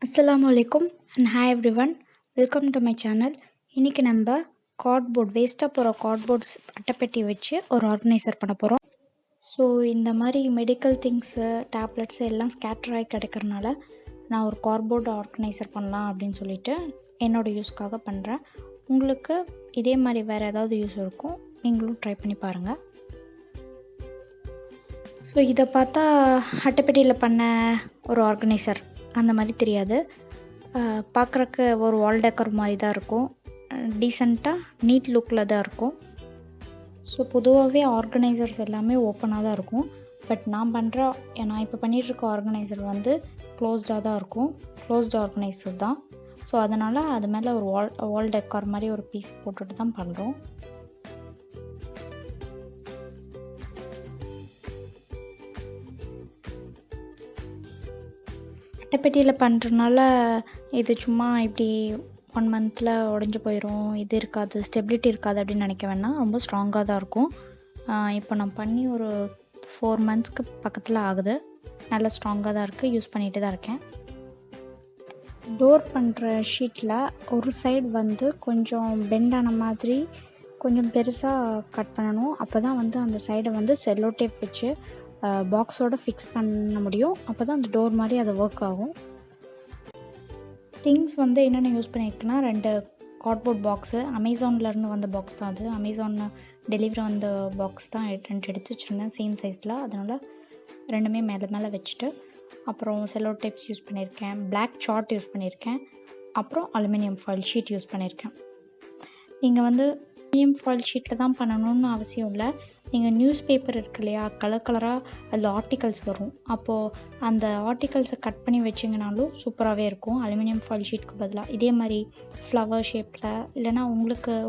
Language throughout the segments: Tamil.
அஸ்ஸலாமு அலைக்கும் and hi everyone, welcome to my channel. இன்றைக்கி நம்ம கார்ட்போர்ட் வேஸ்ட்டாக போகிற கார்ட்போர்ட்ஸ் அட்டைப்பெட்டி வச்சு ஒரு ஆர்கனைசர் பண்ண போகிறோம். ஸோ இந்த மாதிரி மெடிக்கல் திங்ஸு, டேப்லெட்ஸு எல்லாம் ஸ்கேட்டர் ஆகி கிடைக்கிறனால நான் ஒரு கார்ட்போர்ட் ஆர்கனைசர் பண்ணலாம் அப்படின்னு சொல்லிட்டு என்னோடய யூஸ்க்காக பண்ணுறேன். உங்களுக்கு இதே மாதிரி வேறு ஏதாவது யூஸ் இருக்கும், நீங்களும் ட்ரை பண்ணி பாருங்கள். ஸோ இதை பார்த்தா அட்டைப்பெட்டியில் பண்ண ஒரு ஆர்கனைசர் அந்த மாதிரி தெரியாது. பார்க்குறக்கு ஒரு வால் டெக்கர் மாதிரி தான் இருக்கும். டீசெண்டாக நீட் லுக்கில் தான் இருக்கும். ஸோ பொதுவாகவே ஆர்கனைசர்ஸ் எல்லாமே ஓப்பனாக தான் இருக்கும். பட் நான் இப்போ பண்ணிகிட்ருக்க ஆர்கனைசர் வந்து க்ளோஸ்டாக தான் இருக்கும். க்ளோஸ்டு ஆர்கனைசர் தான். ஸோ அதனால் அது மேலே ஒரு வால் டெக்கார் மாதிரி ஒரு பீஸ் போட்டுட்டு தான் பண்ணுறோம். அட்டைப்பெட்டியில் பண்ணுறதுனால இது சும்மா இப்படி 1 மந்தில் உடஞ்சி போயிடும், இது இருக்காது, ஸ்டெபிலிட்டி இருக்காது அப்படின்னு நினைக்க வேணாம். ரொம்ப ஸ்ட்ராங்காக தான் இருக்கும். இப்போ நான் பண்ணி ஒரு 4 மந்த்ஸ்க்கு பக்கத்தில் ஆகுது. நல்லா ஸ்ட்ராங்காக தான் இருக்குது. யூஸ் பண்ணிகிட்டு தான் இருக்கேன். டோர் பண்ணுற ஷீட்டில் ஒரு சைடு வந்து கொஞ்சம் பெண்டான மாதிரி கொஞ்சம் பெருசாக கட் பண்ணணும். அப்போ தான் வந்து அந்த சைடை வந்து செல்லோடேப் வச்சு பாக்ஸோடு ஃபிக்ஸ் பண்ண முடியும். அப்போ தான் அந்த டோர் மாதிரி அது ஒர்க் ஆகும். திங்ஸ் வந்து என்னென்ன யூஸ் பண்ணியிருக்கேன்னா 2 கார்ட்போர்ட் பாக்ஸு, அமேசான்லேருந்து வந்த பாக்ஸ் தான் அது. அமேசான் டெலிவரி வந்த பாக்ஸ் தான் 2 எடுத்து வச்சுருந்தேன் சேம் சைஸில். அதனால் 2மே மேலே வச்சுட்டு, அப்புறம் செல்லோ டேப்ஸ் யூஸ் பண்ணியிருக்கேன், பிளாக் சார்ட் யூஸ் பண்ணியிருக்கேன், அப்புறம் அலுமினியம் ஃபாயில் ஷீட் யூஸ் பண்ணியிருக்கேன். நீங்கள் வந்து அலுமினியம் ஃபாயில் ஷீட்டில் தான் பண்ணணும்னு அவசியம் இல்லை. நீங்கள் நியூஸ் பேப்பர் இருக்கு இல்லையா, கலராக அதில் ஆர்டிகல்ஸ் வரும். அப்போது அந்த ஆர்டிகல்ஸை கட் பண்ணி வச்சிங்கனாலும் சூப்பராகவே இருக்கும். அலுமினியம் ஃபாயில் ஷீட்டுக்கு பதிலாக இதே மாதிரி ஃப்ளவர் ஷேப்பில், இல்லைனா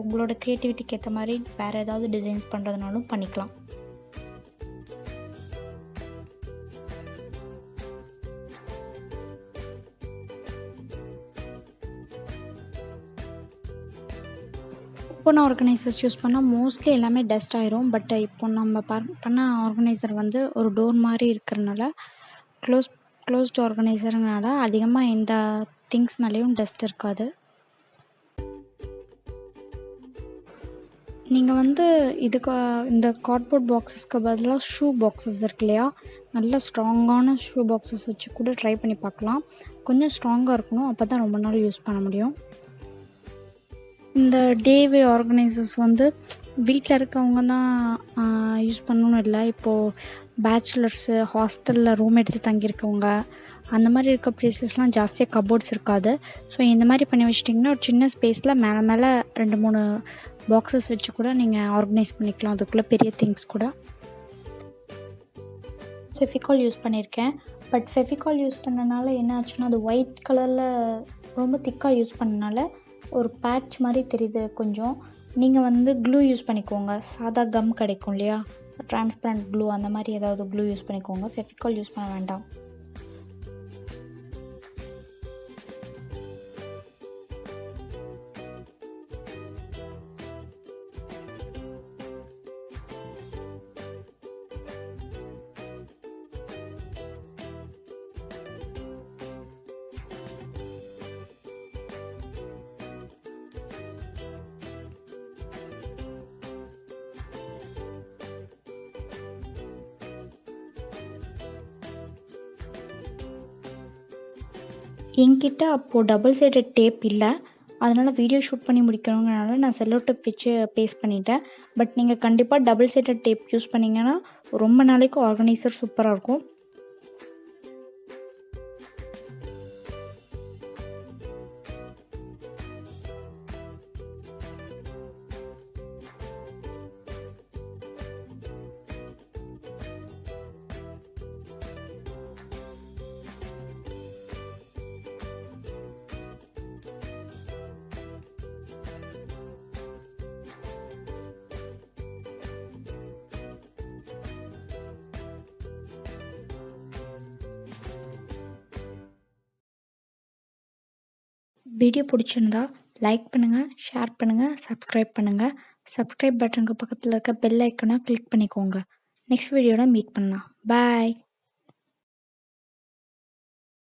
உங்களோட க்ரியேட்டிவிட்டிக்கு ஏற்ற மாதிரி வேறு ஏதாவது டிசைன்ஸ் பண்ணுறதுனாலும் பண்ணிக்கலாம். ஓப்பன் ஆர்கனைசர்ஸ் யூஸ் பண்ணால் மோஸ்ட்லி எல்லாமே டஸ்ட் ஆயிரும். பட் இப்போ நம்ம பண்ண ஆர்கனைசர் வந்து ஒரு டோர் மாதிரி இருக்கிறனால க்ளோஸ்டு ஆர்கனைசருங்கனால அதிகமாக எந்த திங்ஸ் மேலேயும் டஸ்ட் இருக்காது. நீங்கள் வந்து இந்த கார்ட்போர்ட் பாக்ஸஸ்க்கு பதிலாக ஷூ பாக்ஸஸ் இருக்கு இல்லையா, நல்ல ஸ்ட்ராங்கான ஷூ பாக்ஸஸ் வச்சு கூட ட்ரை பண்ணி பார்க்கலாம். கொஞ்சம் ஸ்ட்ராங்காக இருக்கணும், அப்போ தான் ரொம்ப நாள் யூஸ் பண்ண முடியும். இந்த டேவே ஆர்கனைசர்ஸ் வந்து வீட்டில் இருக்கவங்க தான் யூஸ் பண்ணணும்னு இல்லை. இப்போது பேச்சுலர்ஸு, ஹாஸ்டலில் ரூம் எடுத்து தங்கியிருக்கவங்க, அந்த மாதிரி இருக்க ப்ளேஸஸ்லாம் ஜாஸ்தியாக கபோர்ட்ஸ் இருக்காது. ஸோ இந்த மாதிரி பண்ணி வச்சிட்டிங்கன்னா ஒரு சின்ன ஸ்பேஸில் மேலே 2-3 பாக்ஸஸ் வச்சு கூட நீங்கள் ஆர்கனைஸ் பண்ணிக்கலாம். அதுக்குள்ளே பெரிய திங்ஸ் கூட. ஃபெவிகால் யூஸ் பண்ணியிருக்கேன். பட் ஃபெவிகால் யூஸ் பண்ணனால என்ன ஆச்சுன்னா, அது ஒயிட் கலரில் ரொம்ப திக்காக யூஸ் பண்ணனால ஒரு பேட்ச் மாதிரி தெரியுது கொஞ்சம். நீங்கள் வந்து க்ளூ யூஸ் பண்ணிக்கோங்க. சாதா கம் கிடைக்கும் இல்லையா, டிரான்ஸ்பரண்ட் க்ளூ, அந்த மாதிரி ஏதாவது க்ளூ யூஸ் பண்ணிக்கோங்க. ஃபெவிகால் யூஸ் பண்ண வேண்டாம். என்கிட்ட அப்போது டபுள் சைடட் டேப் இல்லை. அதனால் வீடியோ ஷூட் பண்ணி முடிக்கணுங்கிறனால நான் செல்லோ டேப் வச்சு பேஸ்ட் பண்ணிட்டேன். பட் நீங்கள் கண்டிப்பாக டபுள் சைடட் டேப் யூஸ் பண்ணிங்கன்னா ரொம்ப நாளைக்கு ஆர்கனைசர் சூப்பராக இருக்கும். வீடியோ பிடிச்சிருந்தா லைக் பண்ணுங்கள், ஷேர் பண்ணுங்கள், சப்ஸ்கிரைப் பண்ணுங்கள். சப்ஸ்கிரைப் பட்டனுக்கு பக்கத்தில் இருக்க பெல் ஐக்கனை கிளிக் பண்ணிக்கோங்க. நெக்ஸ்ட் வீடியோவில் மீட் பண்ணலாம். பாய்.